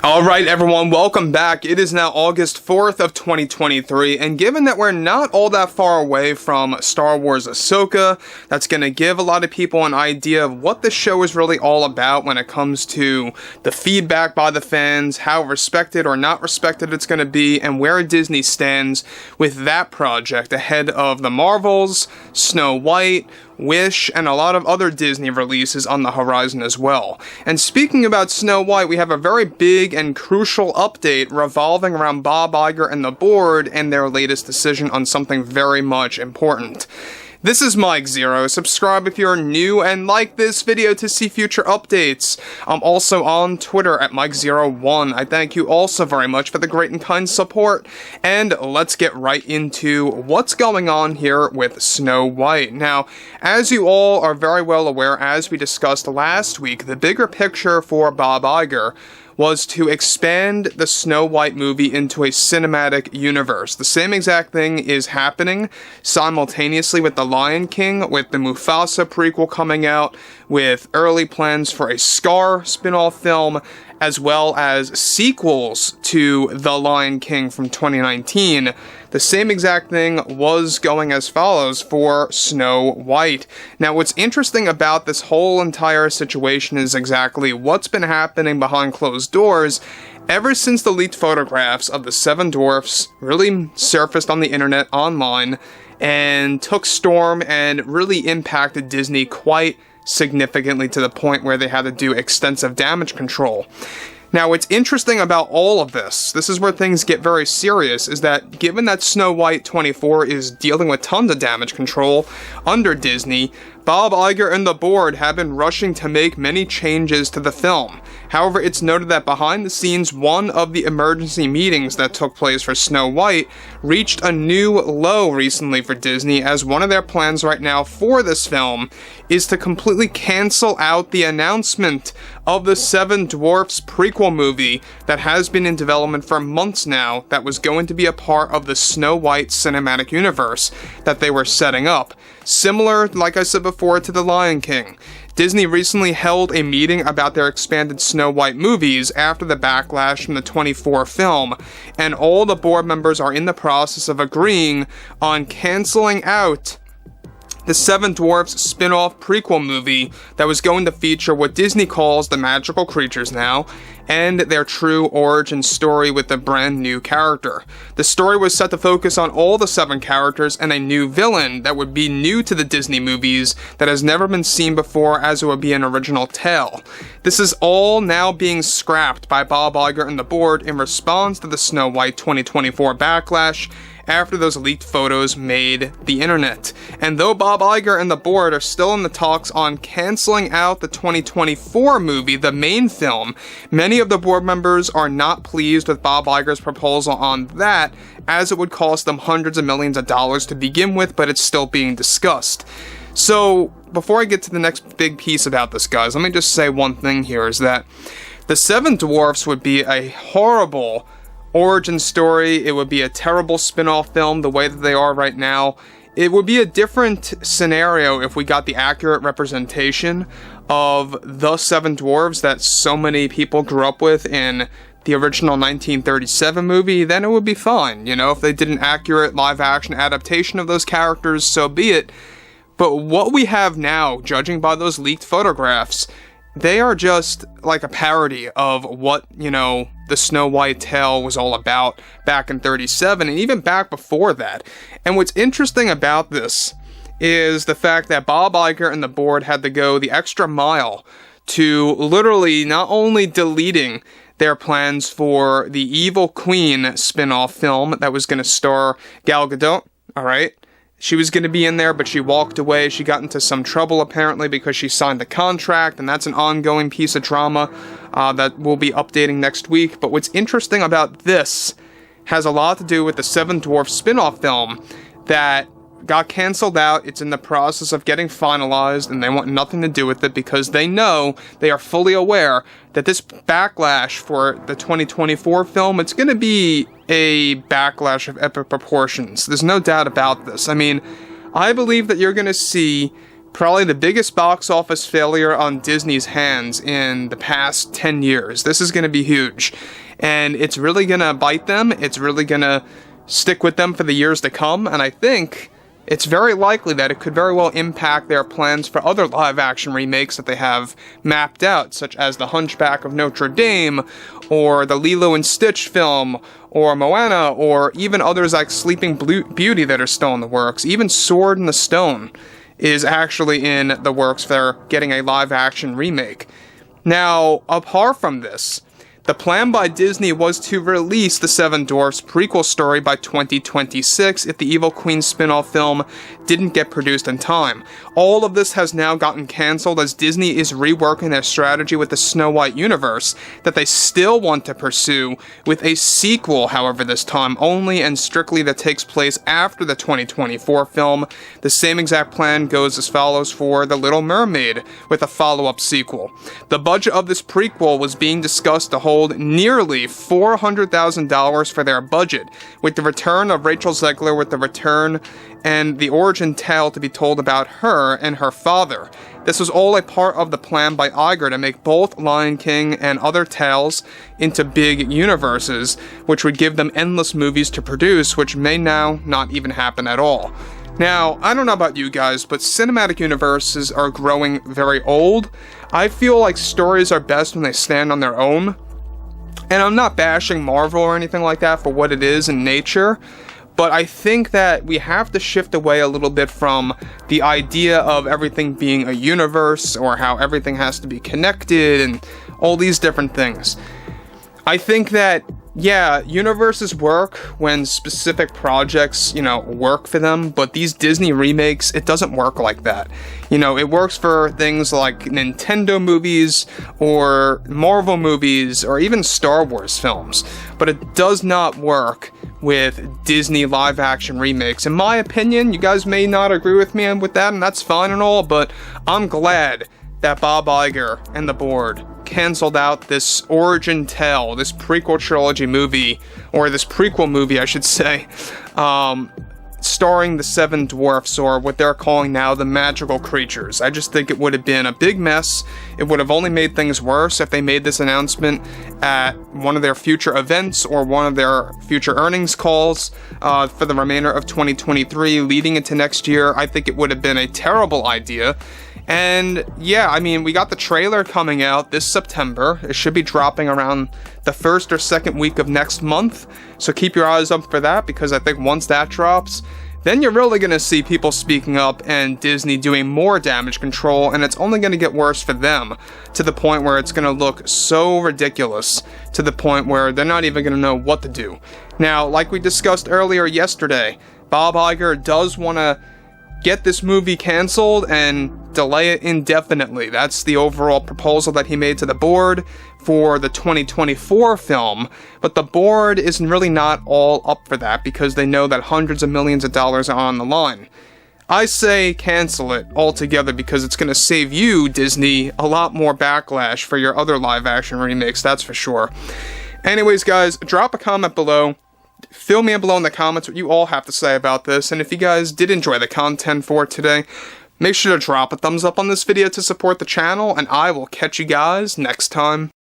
Alright everyone, welcome back. It is now August 4th of 2023, and given that we're not all that far away from Star Wars Ahsoka, that's going to give a lot of people an idea of what the show is really all about when it comes to the feedback by the fans, how respected or not respected it's going to be, and where Disney stands with that project ahead of the Marvels, Snow White, Wish, and a lot of other Disney releases on the horizon as well. And speaking about Snow White, we have a very big and crucial update revolving around Bob Iger and the board and their latest decision on something very much important. This is Mike Zero. Subscribe if you're new and like this video to see future updates. I'm also on Twitter at Mike01. I thank you all so very much for the great and kind support. And let's get right into what's going on here with Snow White. Now, as you all are very well aware, as we discussed last week, the bigger picture for Bob Iger was to expand the Snow White movie into a cinematic universe. The same exact thing is happening simultaneously with The Lion King, with the Mufasa prequel coming out, with early plans for a Scar spin-off film, as well as sequels to The Lion King from 2019. The same exact thing was going as follows for Snow White. Now, what's interesting about this whole entire situation is exactly what's been happening behind closed doors ever since the leaked photographs of the 7 dwarfs really surfaced on the internet online and took storm and really impacted Disney quite significantly to the point where they had to do extensive damage control. Now, what's interesting about all of this is where things get very serious, is that given that Snow White 24 is dealing with tons of damage control under Disney, Bob Iger and the board have been rushing to make many changes to the film. However, it's noted that behind the scenes, one of the emergency meetings that took place for Snow White reached a new low recently for Disney, as one of their plans right now for this film is to completely cancel out the announcement of the 7 Dwarfs prequel movie that has been in development for months now, that was going to be a part of the Snow White cinematic universe that they were setting up. Similar, like I said before, to The Lion King. Disney recently held a meeting about their expanded Snow White movies after the backlash from the 24 film, and all the board members are in the process of agreeing on canceling out the 7 Dwarfs spin-off prequel movie that was going to feature what Disney calls the magical creatures now, and their true origin story with a brand new character. The story was set to focus on all the 7 characters and a new villain that would be new to the Disney movies that has never been seen before, as it would be an original tale. This is all now being scrapped by Bob Iger and the board in response to the Snow White 2024 backlash, after those leaked photos made the internet. And though Bob Iger and the board are still in the talks on canceling out the 2024 movie, the main film, many of the board members are not pleased with Bob Iger's proposal on that, as it would cost them hundreds of millions of dollars to begin with, but it's still being discussed. So, before I get to the next big piece about this, guys, let me just say one thing here, is that the 7 Dwarfs would be a horrible origin story. It would be a terrible spin-off film the way that they are right now. It would be a different scenario if we got the accurate representation of the 7 dwarves that so many people grew up with in the original 1937 movie. Then it would be fine. You know, if they did an accurate live-action adaptation of those characters, so be it. But what we have now, judging by those leaked photographs, they are just like a parody of what, you know, the Snow White tale was all about back in 37, and even back before that. And what's interesting about this is the fact that Bob Iger and the board had to go the extra mile to literally not only deleting their plans for the Evil Queen spin-off film that was going to star Gal Gadot, alright? She was going to be in there, but she walked away. She got into some trouble, apparently, because she signed the contract, and that's an ongoing piece of drama that we'll be updating next week. But what's interesting about this has a lot to do with the 7 Dwarfs spin-off film that got canceled out. It's in the process of getting finalized, and they want nothing to do with it because they know, they are fully aware that this backlash for the 2024 film, it's going to be a backlash of epic proportions. There's no doubt about this. I mean, I believe that you're going to see probably the biggest box office failure on Disney's hands in the past 10 years. This is going to be huge. And it's really going to bite them. It's really going to stick with them for the years to come. And I think it's very likely that it could very well impact their plans for other live-action remakes that they have mapped out, such as The Hunchback of Notre Dame, or the Lilo and Stitch film, or Moana, or even others like Sleeping Beauty that are still in the works. Even Sword in the Stone is actually in the works for getting a live-action remake. Now, apart from this, the plan by Disney was to release the Seven Dwarfs prequel story by 2026 if the Evil Queen spin-off film didn't get produced in time. All of this has now gotten cancelled as Disney is reworking their strategy with the Snow White universe that they still want to pursue with a sequel, however this time only and strictly that takes place after the 2024 film. The same exact plan goes as follows for The Little Mermaid with a follow-up sequel. The budget of this prequel was being discussed to hold nearly $400,000 for their budget, with the return of Rachel Zegler with the return and the origin tale to be told about her and her father. This was all a part of the plan by Iger to make both Lion King and other tales into big universes, which would give them endless movies to produce, which may now not even happen at all. Now, I don't know about you guys, but cinematic universes are growing very old. I feel like stories are best when they stand on their own. And I'm not bashing Marvel or anything like that for what it is in nature, but I think that we have to shift away a little bit from the idea of everything being a universe or how everything has to be connected and all these different things. I think that, yeah, universes work when specific projects, work for them, but these Disney remakes, it doesn't work like that. It works for things like Nintendo movies or Marvel movies or even Star Wars films, but it does not work with Disney live-action remakes. In my opinion, you guys may not agree with me with that, and that's fine and all, but I'm glad that Bob Iger and the board canceled out this origin tale, this prequel trilogy movie, or this prequel movie, I should say, starring the Seven Dwarfs, or what they're calling now the magical creatures. I just think it would have been a big mess. It would have only made things worse if they made this announcement at one of their future events or one of their future earnings calls for the remainder of 2023 leading into next year. I think it would have been a terrible idea. And yeah, I mean, we got the trailer coming out this September. It should be dropping around the first or second week of next month. So keep your eyes up for that, because I think once that drops, then you're really going to see people speaking up and Disney doing more damage control, and it's only going to get worse for them, to the point where it's going to look so ridiculous, to the point where they're not even going to know what to do. Now, like we discussed earlier yesterday, Bob Iger does want to get this movie canceled and delay it indefinitely. That's the overall proposal that he made to the board for the 2024 film, but the board is really not all up for that because they know that hundreds of millions of dollars are on the line. I say cancel it altogether because it's going to save you, Disney, a lot more backlash for your other live-action remakes, that's for sure. Anyways, guys, drop a comment below. Fill me in below in the comments what you all have to say about this, and if you guys did enjoy the content for today, make sure to drop a thumbs up on this video to support the channel, and I will catch you guys next time.